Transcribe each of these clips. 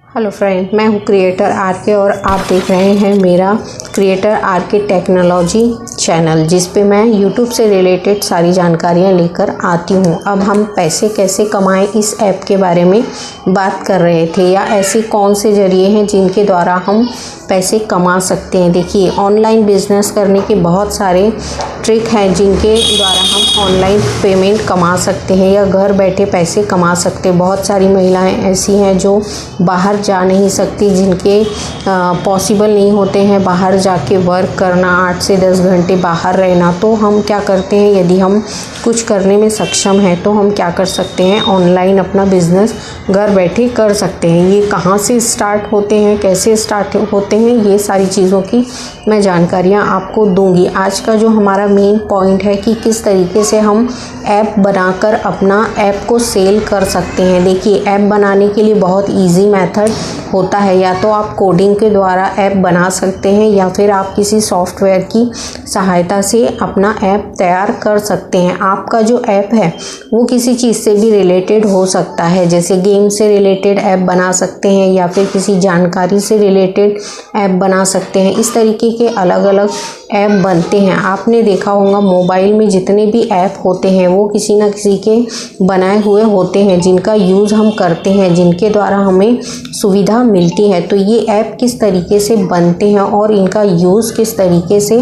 Hello friend, मैं हूँ creator are के और आप देख रहे हैं मेरा क्रिएटर आर के टेक्नोलॉजी चैनल, जिस पे मैं यूट्यूब से रिलेटेड सारी जानकारियाँ लेकर आती हूँ। अब हम पैसे कैसे कमाएं इस ऐप के बारे में बात कर रहे थे, या ऐसे कौन से ज़रिए हैं जिनके द्वारा हम पैसे कमा सकते हैं। देखिए, ऑनलाइन बिजनेस करने के बहुत सारे ट्रिक हैं जिनके द्वारा हम ऑनलाइन पेमेंट कमा सकते हैं या घर बैठे पैसे कमा सकते हैं। बहुत सारी महिलाएं ऐसी हैं जो बाहर जा नहीं सकती, जिनके पॉसिबल नहीं होते हैं बाहर जाके वर्क करना, 8 से 10 घंटे बाहर रहना। तो हम क्या करते हैं, यदि हम कुछ करने में सक्षम हैं तो हम क्या कर सकते हैं, ऑनलाइन अपना बिजनेस घर बैठे कर सकते हैं। ये कहाँ से स्टार्ट होते हैं, कैसे स्टार्ट होते हैं, ये सारी चीज़ों की मैं जानकारियाँ आपको दूंगी। आज का जो हमारा मेन पॉइंट है कि किस तरीके से हम ऐप बनाकर अपना ऐप को सेल कर सकते हैं। देखिए, ऐप बनाने के लिए बहुत इजी मेथड होता है। या तो आप कोडिंग के द्वारा ऐप बना सकते हैं या फिर आप किसी सॉफ्टवेयर की सहायता से अपना ऐप तैयार कर सकते हैं। आपका जो ऐप है वो किसी चीज़ से भी रिलेटेड हो सकता है, जैसे गेम से रिलेटेड ऐप बना सकते हैं या फिर किसी जानकारी से रिलेटेड ऐप बना सकते हैं। इस तरीके के अलग अलग ऐप बनते हैं। आपने देखा होगा मोबाइल में जितने भी ऐप होते हैं वो किसी न किसी के बनाए हुए होते हैं, जिनका यूज़ हम करते हैं, जिनके द्वारा हमें सुविधा मिलती है। तो ये ऐप किस तरीके से बनते हैं और इनका यूज़ किस तरीके से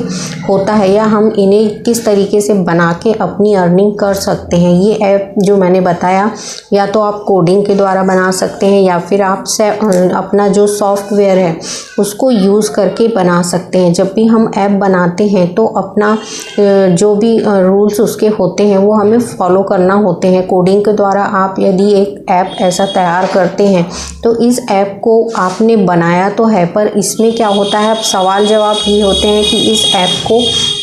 होता है, या हम इन्हें किस तरीके से बना के अपनी अर्निंग कर सकते हैं। ये ऐप जो मैंने बताया, या तो आप कोडिंग के द्वारा बना सकते हैं या फिर आप अपना जो सॉफ्टवेयर है उसको यूज़ करके बना सकते हैं। जब भी हम ऐप बनाते हैं तो अपना जो भी रूल्स उसके होते हैं वो हमें फॉलो करना होते हैं। कोडिंग के द्वारा आप यदि एक ऐप ऐसा तैयार करते हैं तो इस ऐप को आपने बनाया तो है, पर इसमें क्या होता है, अब सवाल जवाब ये होते हैं कि इस ऐप को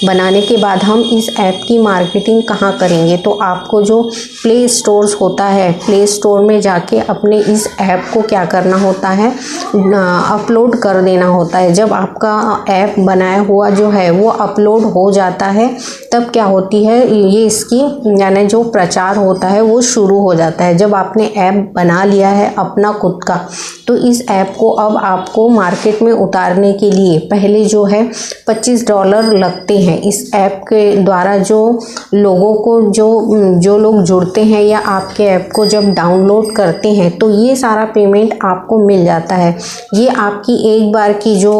बनाने के बाद हम इस ऐप की मार्केटिंग कहाँ करेंगे। तो आपको जो प्ले स्टोर्स होता है, प्ले स्टोर में जाके अपने इस ऐप को क्या करना होता है, अपलोड कर देना होता है। जब आपका ऐप बनाया हुआ जो है वो अपलोड हो जाता है तब क्या होती है, ये इसकी यानी जो प्रचार होता है वो शुरू हो जाता है। जब आपने ऐप बना लिया है अपना खुद का, तो इस ऐप को अब आपको मार्केट में उतारने के लिए पहले जो है $25 लगते हैं। इस ऐप के द्वारा जो लोगों को जो लोग जुड़ते हैं या आपके ऐप को जब डाउनलोड करते हैं तो ये सारा पेमेंट आपको मिल जाता है। ये आपकी एक बार की जो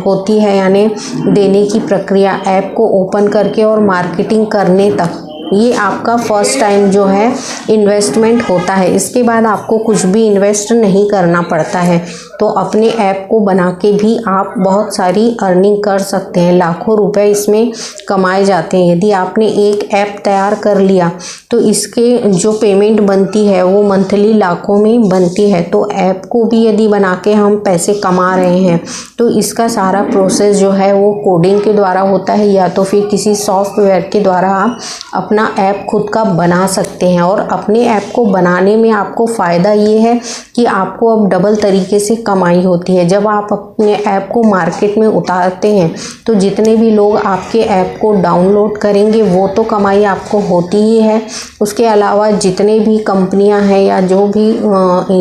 होती है यानी देने की प्रक्रिया, ऐप को ओपन करके और मार्केटिंग करने तक, ये आपका फर्स्ट टाइम जो है इन्वेस्टमेंट होता है। इसके बाद आपको कुछ भी इन्वेस्ट नहीं करना पड़ता है। तो अपने ऐप को बना के भी आप बहुत सारी अर्निंग कर सकते हैं। लाखों रुपए इसमें कमाए जाते हैं। यदि आपने एक ऐप तैयार कर लिया तो इसके जो पेमेंट बनती है वो मंथली लाखों में बनती है। तो ऐप को भी यदि बना के हम पैसे कमा रहे हैं तो इसका सारा प्रोसेस जो है वो कोडिंग के द्वारा होता है, या तो फिर किसी सॉफ्टवेयर के द्वारा आप अपना ऐप खुद का बना सकते हैं। और अपने ऐप को बनाने में आपको फ़ायदा ये है कि आपको अब डबल तरीके से कमाई होती है। जब आप अपने ऐप को मार्केट में उतारते हैं तो जितने भी लोग आपके ऐप को डाउनलोड करेंगे वो तो कमाई आपको होती ही है। उसके अलावा जितने भी कंपनियां हैं या जो भी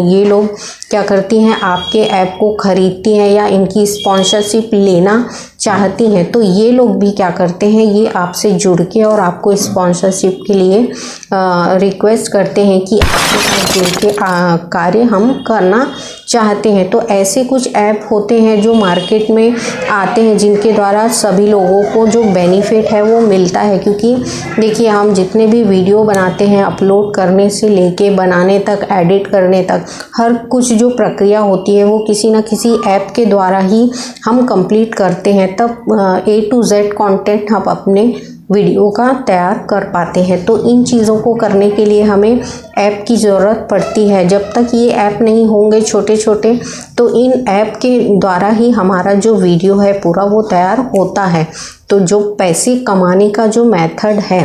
ये लोग क्या करती हैं, आपके ऐप को खरीदती हैं या इनकी स्पॉन्सरशिप लेना चाहती हैं, तो ये लोग भी क्या करते हैं, ये आपसे जुड़ के और आपको स्पॉन्सरशिप के लिए रिक्वेस्ट करते हैं कि आपके साथ जुड़ के कार्य हम करना चाहते हैं। तो ऐसे कुछ ऐप होते हैं जो मार्केट में आते हैं, जिनके द्वारा सभी लोगों को जो बेनिफिट है वो मिलता है। क्योंकि देखिए, हम जितने भी वीडियो बनाते हैं, अपलोड करने से लेके बनाने तक, एडिट करने तक, हर कुछ जो प्रक्रिया होती है वो किसी न किसी ऐप के द्वारा ही हम कंप्लीट करते हैं। तब A to Z कंटेंट हम अपने वीडियो का तैयार कर पाते हैं। तो इन चीज़ों को करने के लिए हमें ऐप की ज़रूरत पड़ती है। जब तक ये ऐप नहीं होंगे छोटे छोटे, तो इन ऐप के द्वारा ही हमारा जो वीडियो है पूरा वो तैयार होता है। तो जो पैसे कमाने का जो मेथड है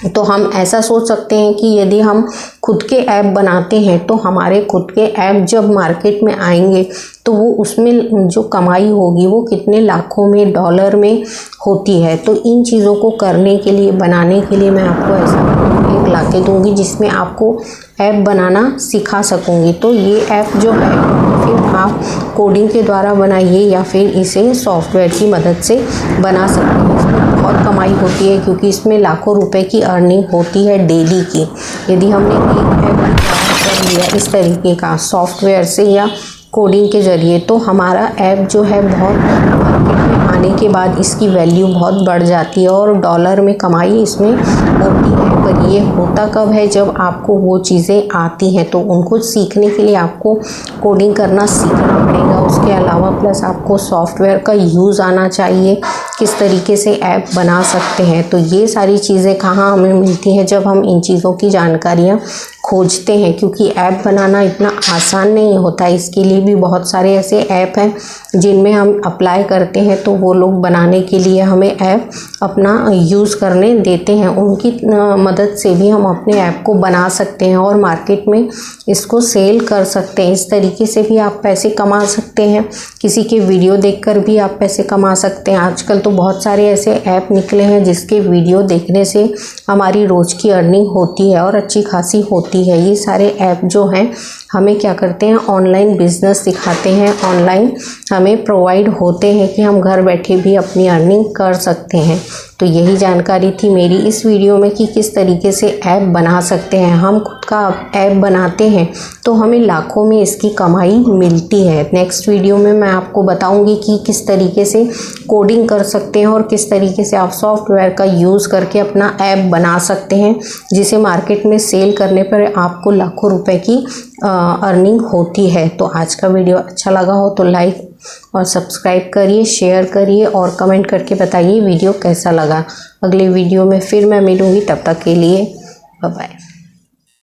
तो हम ऐसा सोच सकते हैं कि यदि हम खुद के ऐप बनाते हैं तो हमारे खुद के ऐप जब मार्केट में आएंगे तो वो उसमें जो कमाई होगी वो कितने लाखों में, डॉलर में होती है। तो इन चीज़ों को करने के लिए, बनाने के लिए मैं आपको ऐसा एक ला के दूँगी जिसमें आपको ऐप बनाना सिखा सकूँगी। तो ये ऐप जो है फिर आप कोडिंग के द्वारा बनाइए या फिर इसे सॉफ्टवेयर की मदद से बना सकते हैं। इसमें बहुत कमाई होती है क्योंकि इसमें लाखों रुपए की अर्निंग होती है डेली की। यदि हमने एक ऐप कर लिया इस तरीके का सॉफ्टवेयर से या कोडिंग के ज़रिए, तो हमारा ऐप जो है बहुत मार्केट में आने के बाद इसकी वैल्यू बहुत बढ़ जाती है और डॉलर में कमाई इसमें होती है। पर ये होता कब है, जब आपको वो चीज़ें आती हैं। तो उनको सीखने के लिए आपको कोडिंग करना सीखना पड़ेगा। उसके अलावा प्लस आपको सॉफ्टवेयर का यूज़ आना चाहिए, किस तरीके से ऐप बना सकते हैं। तो ये सारी चीज़ें कहाँ हमें मिलती हैं, जब हम इन चीज़ों की जानकारियाँ खोजते हैं। क्योंकि ऐप बनाना इतना आसान नहीं होता है, इसके लिए भी बहुत सारे ऐसे ऐप हैं जिनमें हम अप्लाई करते हैं तो वो लोग बनाने के लिए हमें ऐप अपना यूज़ करने देते हैं। उनकी मदद से भी हम अपने ऐप को बना सकते हैं और मार्केट में इसको सेल कर सकते हैं। इस तरीके से भी आप पैसे कमा सकते हैं। किसी के वीडियो देखकर भी आप पैसे कमा सकते हैं। आजकल तो बहुत सारे ऐसे ऐप निकले हैं जिसके वीडियो देखने से हमारी रोज़ की अर्निंग होती है और अच्छी खासी होती है। ये सारे ऐप जो हैं हमें क्या करते हैं, ऑनलाइन बिजनेस सिखाते हैं, ऑनलाइन हमें प्रोवाइड होते हैं कि हम घर बैठे भी अपनी अर्निंग कर सकते हैं। तो यही जानकारी थी मेरी इस वीडियो में कि किस तरीके से ऐप बना सकते हैं। हम खुद का ऐप बनाते हैं तो हमें लाखों में इसकी कमाई मिलती है। नेक्स्ट वीडियो में मैं आपको बताऊंगी कि किस तरीके से कोडिंग कर सकते हैं और किस तरीके से आप सॉफ्टवेयर का यूज़ करके अपना ऐप बना सकते हैं, जिसे मार्केट में सेल करने पर आपको लाखों रुपए की अर्निंग होती है। तो आज का वीडियो अच्छा लगा हो तो लाइक और सब्सक्राइब करिए, शेयर करिए और कमेंट करके बताइए वीडियो कैसा लगा। अगले वीडियो में फिर मैं मिलूँगी, तब तक के लिए बाय बाय।